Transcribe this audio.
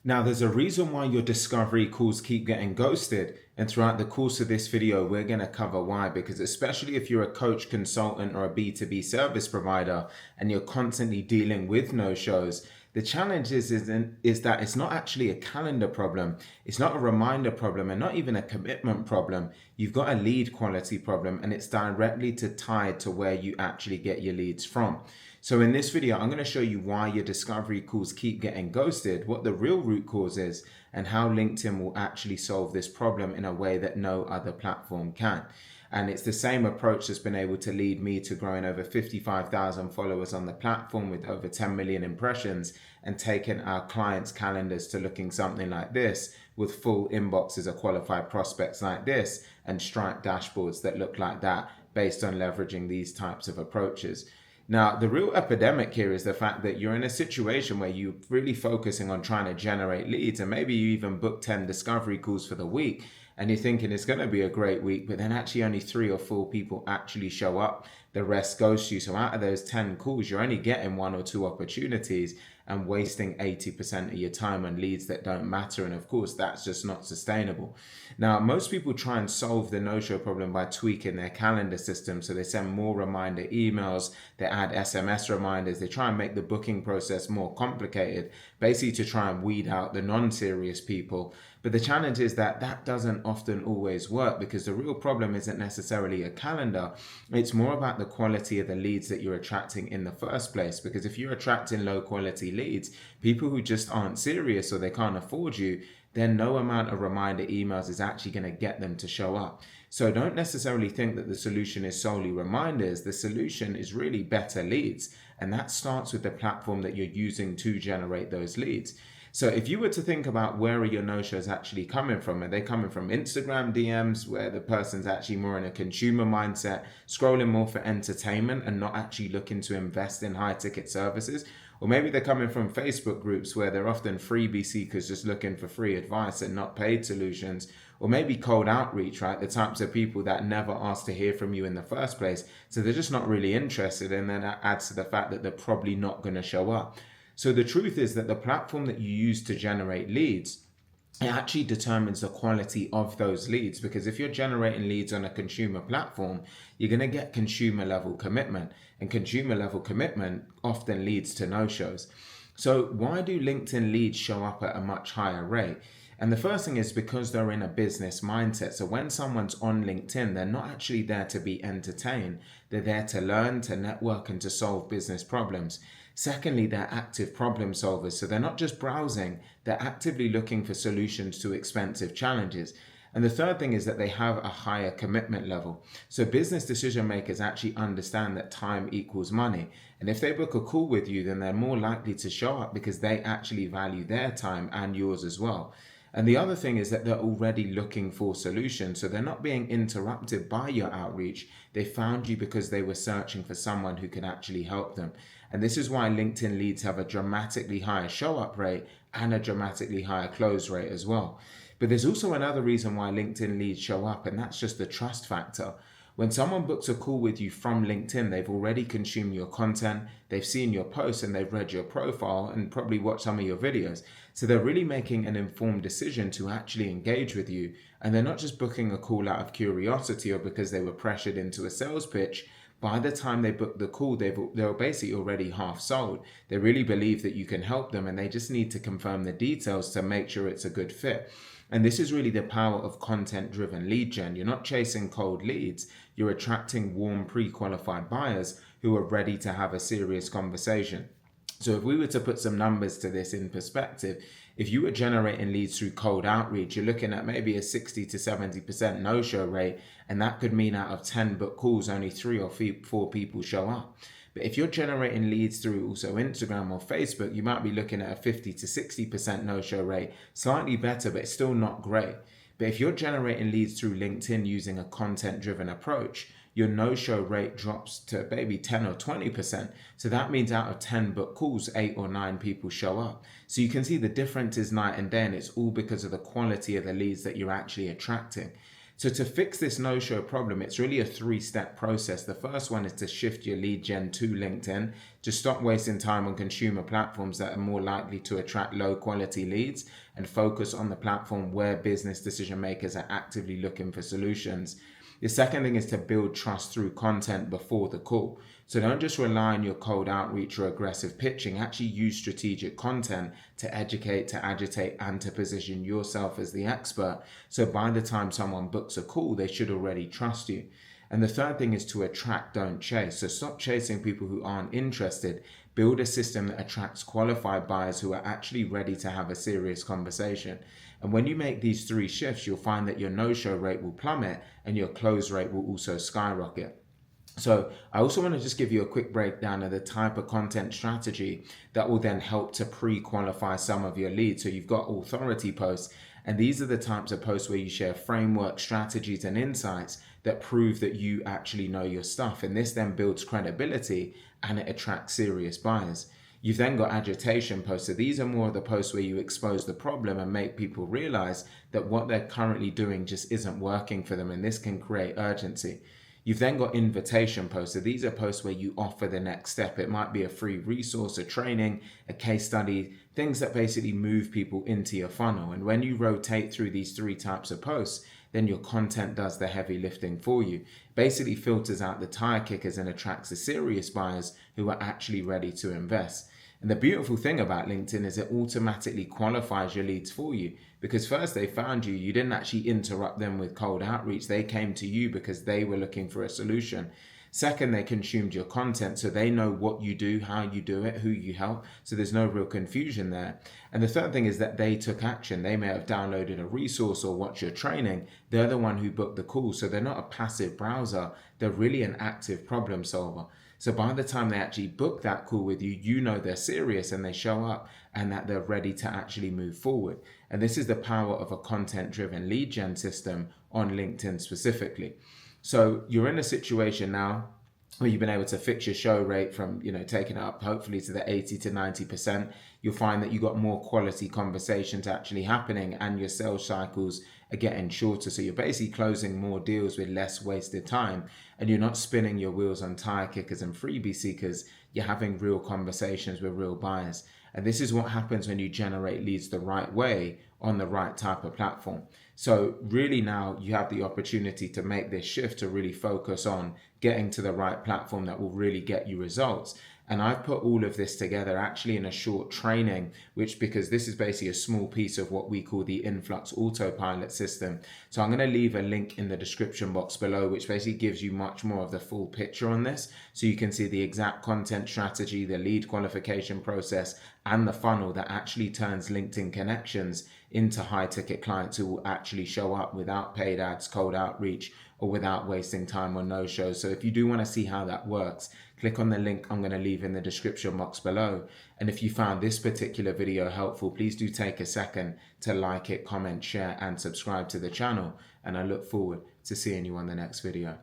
Now, there's a reason why your discovery calls keep getting ghosted. And throughout the course of this video, we're going to cover why. Because especially if you're a coach, consultant, or a B2B service provider, and you're constantly dealing with no-shows, the challenge is that it's not actually a calendar problem. It's not a reminder problem, and not even a commitment problem. You've got a lead quality problem, and it's directly tied to where you actually get your leads from. So in this video, I'm going to show you why your discovery calls keep getting ghosted, what the real root cause is, and how LinkedIn will actually solve this problem in a way that no other platform can. And it's the same approach that's been able to lead me to growing over 55,000 followers on the platform with over 10 million impressions, and taking our clients' calendars to looking something like this, with full inboxes of qualified prospects like this, and Stripe dashboards that look like that, based on leveraging these types of approaches. Now, the real epidemic here is the fact that you're in a situation where you're really focusing on trying to generate leads, and maybe you even book 10 discovery calls for the week, and you're thinking it's going to be a great week, but then actually only 3 or 4 people actually show up. The rest ghost you. So out of those 10 calls, you're only getting 1 or 2 opportunities and wasting 80% of your time on leads that don't matter. And of course, that's just not sustainable. Now, most people try and solve the no-show problem by tweaking their calendar system. So they send more reminder emails, they add SMS reminders, they try and make the booking process more complicated, basically to try and weed out the non-serious people. But the challenge is that that doesn't often always work, because the real problem isn't necessarily a calendar. It's more about the quality of the leads that you're attracting in the first place. Because if you're attracting low quality leads, people who just aren't serious or they can't afford you, then no amount of reminder emails is actually going to get them to show up. So don't necessarily think that the solution is solely reminders. The solution is really better leads. And that starts with the platform that you're using to generate those leads. So if you were to think about where are your no-shows actually coming from, are they coming from Instagram DMs, where the person's actually more in a consumer mindset, scrolling more for entertainment and not actually looking to invest in high ticket services? Or maybe they're coming from Facebook groups where they're often freebie seekers just looking for free advice and not paid solutions. Or maybe cold outreach, right? The types of people that never asked to hear from you in the first place. So they're just not really interested, and then that adds to the fact that they're probably not going to show up. So the truth is that the platform that you use to generate leads, it actually determines the quality of those leads. Because if you're generating leads on a consumer platform, you're going to get consumer level commitment, and consumer level commitment often leads to no-shows. So why do LinkedIn leads show up at a much higher rate? And the first thing is because they're in a business mindset. So when someone's on LinkedIn, they're not actually there to be entertained. They're there to learn, to network, and to solve business problems. Secondly, they're active problem solvers. So they're not just browsing, they're actively looking for solutions to expensive challenges. And the third thing is that they have a higher commitment level. So business decision makers actually understand that time equals money. And if they book a call with you, then they're more likely to show up because they actually value their time and yours as well. And the other thing is that they're already looking for solutions. So they're not being interrupted by your outreach. They found you because they were searching for someone who could actually help them. And this is why LinkedIn leads have a dramatically higher show up rate and a dramatically higher close rate as well. But there's also another reason why LinkedIn leads show up, and that's just the trust factor. When someone books a call with you from LinkedIn, they've already consumed your content, they've seen your posts, and they've read your profile and probably watched some of your videos. So they're really making an informed decision to actually engage with you. And they're not just booking a call out of curiosity or because they were pressured into a sales pitch. By the time they book the call, they're basically already half sold. They really believe that you can help them, and they just need to confirm the details to make sure it's a good fit. And this is really the power of content-driven lead gen. You're not chasing cold leads. You're attracting warm, pre-qualified buyers who are ready to have a serious conversation. So if we were to put some numbers to this in perspective, if you were generating leads through cold outreach, you're looking at maybe a 60 to 70% no-show rate, and that could mean out of 10 book calls, only 3 or 4 people show up. But if you're generating leads through also Instagram or Facebook, you might be looking at a 50 to 60% no-show rate, slightly better, but it's still not great. But if you're generating leads through LinkedIn using a content-driven approach, your no-show rate drops to maybe 10 or 20%. So that means out of 10 book calls, 8 or 9 people show up. So you can see the difference is night and day, and it's all because of the quality of the leads that you're actually attracting. So to fix this no-show problem, it's really a three-step process. The first one is to shift your lead gen to LinkedIn, to stop wasting time on consumer platforms that are more likely to attract low-quality leads and focus on the platform where business decision makers are actively looking for solutions. The second thing is to build trust through content before the call. So don't just rely on your cold outreach or aggressive pitching. Actually use strategic content to educate, to agitate, and to position yourself as the expert. So by the time someone books a call, they should already trust you. And the third thing is to attract, don't chase. So stop chasing people who aren't interested. Build a system that attracts qualified buyers who are actually ready to have a serious conversation. And when you make these three shifts, you'll find that your no-show rate will plummet and your close rate will also skyrocket. So I also want to just give you a quick breakdown of the type of content strategy that will then help to pre-qualify some of your leads. So you've got authority posts, and these are the types of posts where you share framework, strategies, and insights that prove that you actually know your stuff. And this then builds credibility and it attracts serious buyers. You've then got agitation posts. So these are more of the posts where you expose the problem and make people realize that what they're currently doing just isn't working for them, and this can create urgency. You've then got invitation posts. So these are posts where you offer the next step. It might be a free resource, a training, a case study, things that basically move people into your funnel. And when you rotate through these three types of posts, then your content does the heavy lifting for you. Basically filters out the tire kickers and attracts the serious buyers who are actually ready to invest. And the beautiful thing about LinkedIn is it automatically qualifies your leads for you, because first they found you, you didn't actually interrupt them with cold outreach. They came to you because they were looking for a solution. Second, they consumed your content, so they know what you do, how you do it, who you help. So there's no real confusion there. And the third thing is that they took action. They may have downloaded a resource or watched your training. They're the one who booked the call. So they're not a passive browser. They're really an active problem solver. So by the time they actually book that call with you, you know they're serious and they show up and that they're ready to actually move forward. And this is the power of a content-driven lead gen system on LinkedIn specifically. So you're in a situation now where you've been able to fix your show rate from, taking it up hopefully to the 80 to 90%. You'll find that you've got more quality conversations actually happening and your sales cycles are getting shorter. So you're basically closing more deals with less wasted time, and you're not spinning your wheels on tire kickers and freebie seekers. You're having real conversations with real buyers. And this is what happens when you generate leads the right way on the right type of platform. So really now you have the opportunity to make this shift to really focus on getting to the right platform that will really get you results. And I've put all of this together actually in a short training, because this is basically a small piece of what we call the Influx Autopilot system. So I'm going to leave a link in the description box below, which basically gives you much more of the full picture on this. So you can see the exact content strategy, the lead qualification process, and the funnel that actually turns LinkedIn connections into high ticket clients who will actually show up without paid ads, cold outreach, or without wasting time on no shows. So if you do want to see how that works, click on the link I'm going to leave in the description box below. And if you found this particular video helpful, please do take a second to like it, comment, share, and subscribe to the channel. And I look forward to seeing you on the next video.